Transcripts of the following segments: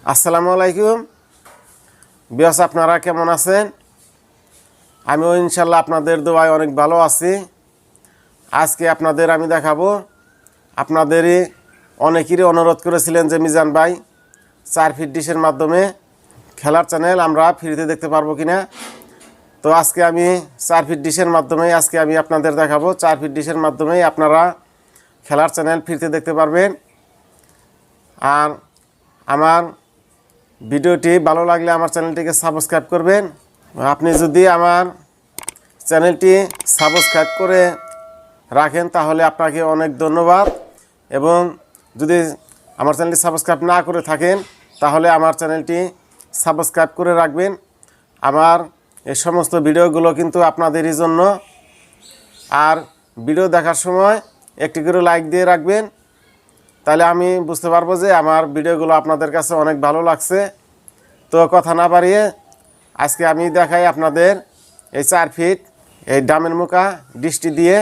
আসসালামু আলাইকুম বিয়াস, আপনারা কেমন আছেন? আমিও ইনশাল্লাহ আপনাদের দোয়ায় অনেক ভালো আছি। আজকে আপনাদের আমি দেখাবো, আপনাদেরই অনেকেরই অনুরোধ করেছিলেন যে মিজান ভাই 4 ফিট ডিশের মাধ্যমে খেলার চ্যানেল আমরা ফ্রিতে দেখতে পারবো কিনা। তো আজকে আমি 4 ফিট ডিশের মাধ্যমে আমি আপনাদের দেখাবো 4 ফিট ডিশের মাধ্যমে আপনারা খেলার চ্যানেল ফ্রিতে দেখতে পারবেন। আর আমার ভিডিওটি ভালো লাগলে আমার চ্যানেলটিকে সাবস্ক্রাইব করবেন। আপনি যদি আমার চ্যানেলটি সাবস্ক্রাইব করে রাখেন তাহলে আপনাকে অনেক ধন্যবাদ, এবং যদি আমার চ্যানেলটি সাবস্ক্রাইব না করে থাকেন তাহলে আমার চ্যানেলটি সাবস্ক্রাইব করে রাখবেন। আমার এই সমস্ত ভিডিওগুলো কিন্তু আপনাদেরই জন্য। আর ভিডিও দেখার সময় একটি করে লাইক দিয়ে রাখবেন, তাহলে আমি বুঝতে পারবো যে আমার ভিডিওগুলো আপনাদের কাছে অনেক ভালো লাগছে। তো কথা না বাড়িয়ে আজকে আমি দেখাই আপনাদের এই 4 ফিট এই ডামের মুখা ডিশটি দিয়ে।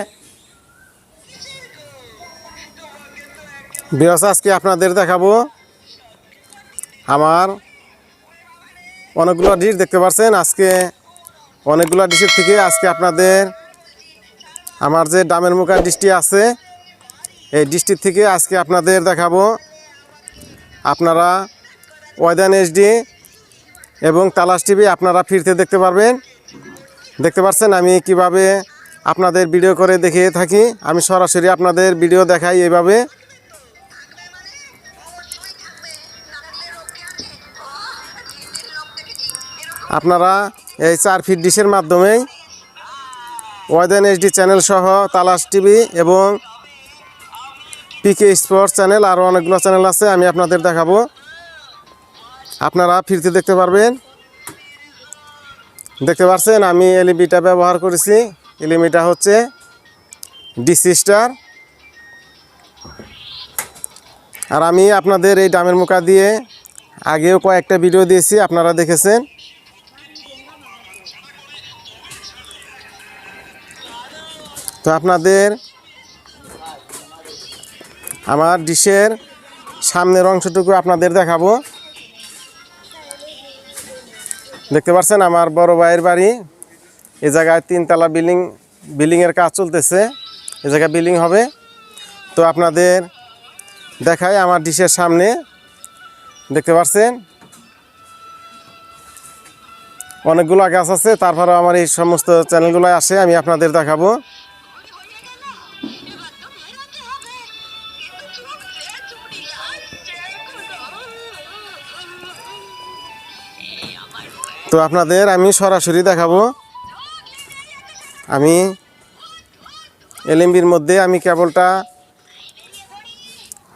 বিয়াস, আজকে আপনাদের দেখাবো আমার অনেকগুলো ডিশ দেখতে পাচ্ছেন। আজকে অনেকগুলো ডিশের থেকে আজকে আপনাদের আমার যে ডামের মুখা ডিশটি আছে এই ডিশটির থেকে আজকে আপনাদের দেখাবো। আপনারা ওয়াইদান এইচডি এবং তালাশ টিভি আপনারা ফ্রিতে দেখতে পারবেন। দেখতে পাচ্ছেন আমি কিভাবে আপনাদের ভিডিও করে দেখিয়ে থাকি। আমি সরাসরি আপনাদের ভিডিও দেখাই এইভাবে। আপনারা এই 4 ফিট ডিশের মাধ্যমেই ওয়াইদান এইচডি চ্যানেল সহ তালাশ টিভি এবং পিকে স্পোর্টস চ্যানেল আরও অনেকগুলো চ্যানেল আছে, আমি আপনাদের দেখাবো। আপনারা ফ্রিতে দেখতে পারবেন। দেখতে পাচ্ছেন আমি এলইডিটা ব্যবহার করেছি। এলইডিটা হচ্ছে ডিসি স্টার। আর আমি আপনাদের এই ডামের মুখা দিয়ে আগেও কয়েকটা ভিডিও দিয়েছি, আপনারা দেখেছেন। তো আপনাদের আমার ডিশের সামনের অংশটুকু আপনাদের দেখাবো। দেখতে পাচ্ছেন আমার বড় ভাইয়ের বাড়ি। এই জায়গায় 3 তলা বিল্ডিংয়ের কাজ চলতেছে। এই জায়গায় বিল্ডিং হবে। তো আপনাদের দেখাই আমার ডিশের সামনে। দেখতে পাচ্ছেন অনেকগুলো গাছ আছে, তারপরে আমার এই সমস্ত চ্যানেলগুলো আসে, আমি আপনাদের দেখাবো। তো আপনাদের আমি সরাসরি দেখাবো। আমি এলএমবির মধ্যে আমি কেবলটা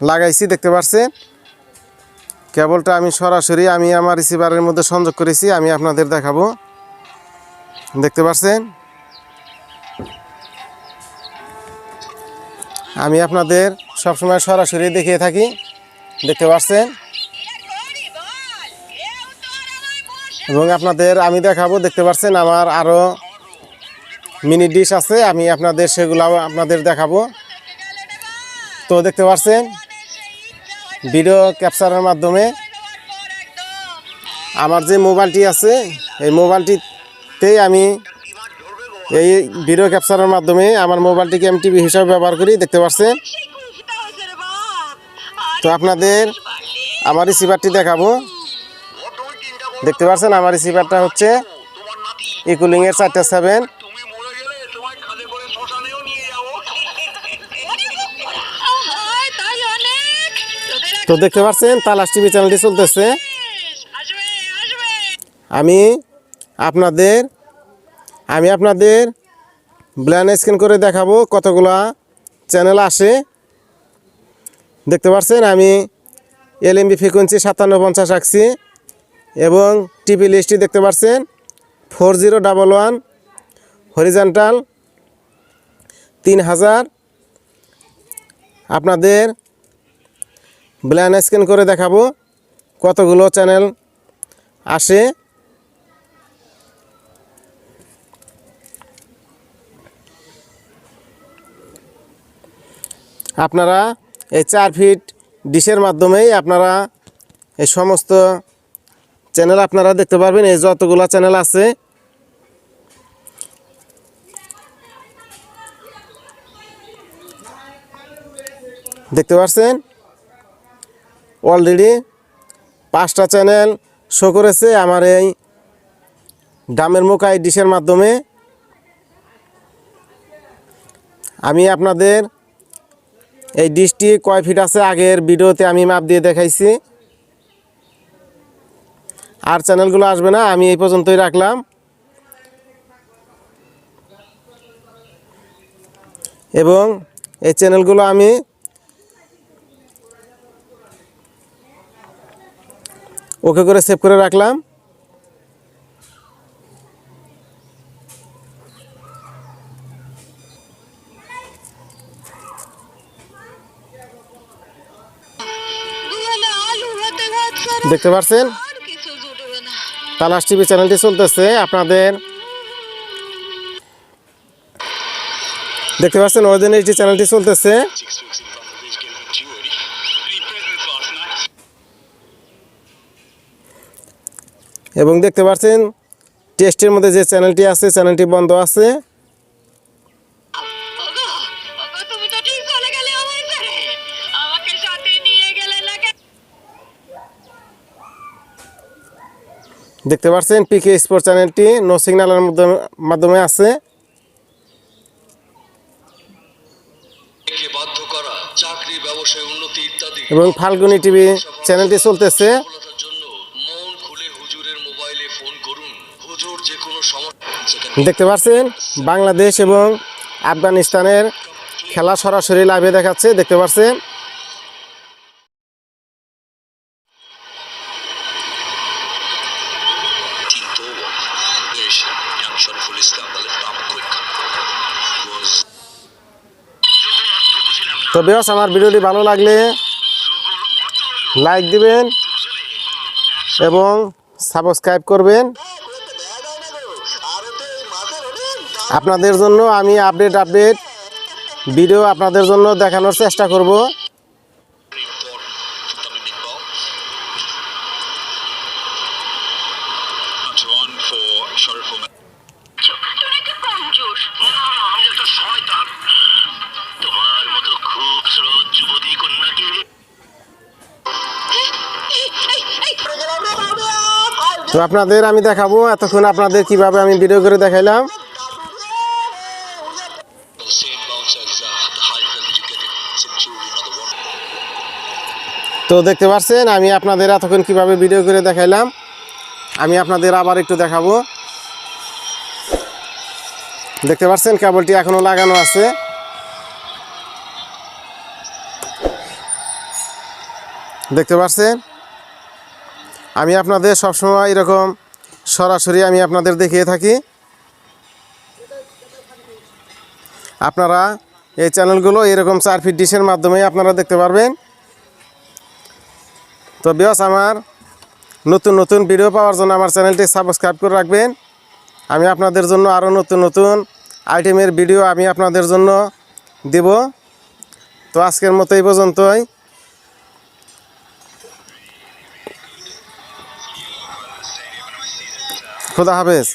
লাগাইছি, দেখতে পাচ্ছেন। কেবলটা আমি সরাসরি আমার রিসিভারের মধ্যে সংযোগ করেছি, আমি আপনাদের দেখাবো। দেখতে পাচ্ছেন আমি আপনাদের সবসময় সরাসরি দেখিয়ে থাকি। দেখতে পাচ্ছেন, এবং আপনাদের আমি দেখাবো। দেখতে পাচ্ছেন আমার আরও মিনি ডিশ আছে, আমি আপনাদের সেগুলাও আপনাদের দেখাবো। তো দেখতে পাচ্ছেন ভিডিও ক্যাপচারের মাধ্যমে আমার যে মোবাইলটি আছে এই মোবাইলটিতেই আমি এই ভিডিও ক্যাপচারের মাধ্যমে আমার মোবাইলটিকে আমি টিভি হিসাবে ব্যবহার করি। দেখতে পাচ্ছেন। তো আপনাদের আমার রিসিভারটি দেখাবো। দেখতে পাচ্ছেন আমার রিসিভারটা হচ্ছে ইকুলিংয়ের 4.7। তো দেখতে পাচ্ছেন তালাশ টিভি চ্যানেলটি চলতেছে। আমি আপনাদের ব্ল্যান স্ক্যান করে দেখাবো কতগুলা চ্যানেল আসে। দেখতে পাচ্ছেন আমি এলএমবি ফ্রিকোয়েন্সি 5750 রাখছি, এবং টিভি লিস্টটি দেখতে পাচ্ছেন 4011 হরিজন্টাল 3000। আপনাদের ব্ল্যান স্ক্যান করে দেখাবো কতগুলো চ্যানেল আসে। আপনারা এই 4 ফিট ডিশের মাধ্যমেই আপনারা এই সমস্ত চ্যানেল আপনারা দেখতে পারবেন। এই যতগুলা চ্যানেল আছে দেখতে পাচ্ছেন, অলরেডি 5টা চ্যানেল শো করেছে আমার এই ডামের মুখ আই ডিশের মাধ্যমে। আমি আপনাদের এই ডিশটি কয় ফিট আছে আগের ভিডিওতে আমি মাপ দিয়ে দেখাইছি। আর চ্যানেলগুলো আসবে না, আমি এই পর্যন্তই রাখলাম। এবং এই চ্যানেলগুলো আমি ওকে করে সেভ করে রাখলাম। দেখতে পাচ্ছেন তালাশ টিভি চ্যানেলটি চলতেছে। আপনাদের দেখতে পাচ্ছেন ওদের এইচডি চ্যানেলটি চলতেছে। এবং দেখতে পাচ্ছেন টেস্টের মধ্যে যে চ্যানেলটি আছে চ্যানেলটি বন্ধ আছে। দেখতে পাচ্ছেন পিকে স্পোর্ট চ্যানেলটি নো সিগন্যালের মাধ্যমে আছে। এবং ফাল্গুনি টিভি চ্যানেলটি চলতেছে। দেখতে পাচ্ছেন বাংলাদেশ এবং আফগানিস্তানের খেলা সরাসরি লাইভে দেখাচ্ছে। দেখতে পাচ্ছেন তো বেশ, আমার ভিডিওটি ভালো লাগলে লাইক দিবেন এবং সাবস্ক্রাইব করবেন। আপনাদের জন্য আমি আপডেট ভিডিও আপনাদের জন্য দেখানোর চেষ্টা করব। তো আপনাদের আমি দেখাবো এতক্ষণ আপনাদের কিভাবে আমি ভিডিও করে দেখাইলাম। তো দেখতে পাচ্ছেন আমি আপনাদের এতক্ষণ কিভাবে ভিডিও করে দেখাইলাম। আমি আপনাদের আবার একটু দেখাবো। দেখতে পাচ্ছেন কেবলটি এখনো লাগানো আছে। দেখতে পাচ্ছেন আমি আপনাদের সবসময় এরকম সরাসরি আমি আপনাদের দেখিয়ে থাকি। আপনারা এই চ্যানেলগুলো এরকম 4 ফিট ডিশের মাধ্যমে আপনারা দেখতে পারবেন। তো বিয়াস, আমার নতুন নতুন ভিডিও পাওয়ার জন্য আমার চ্যানেলটি সাবস্ক্রাইব করে রাখবেন। আমি আপনাদের জন্য আরও নতুন নতুন আইটেমের ভিডিও আমি আপনাদের জন্য দেব। তো আজকের মতো এই পর্যন্তই। খুদা হাফেজ।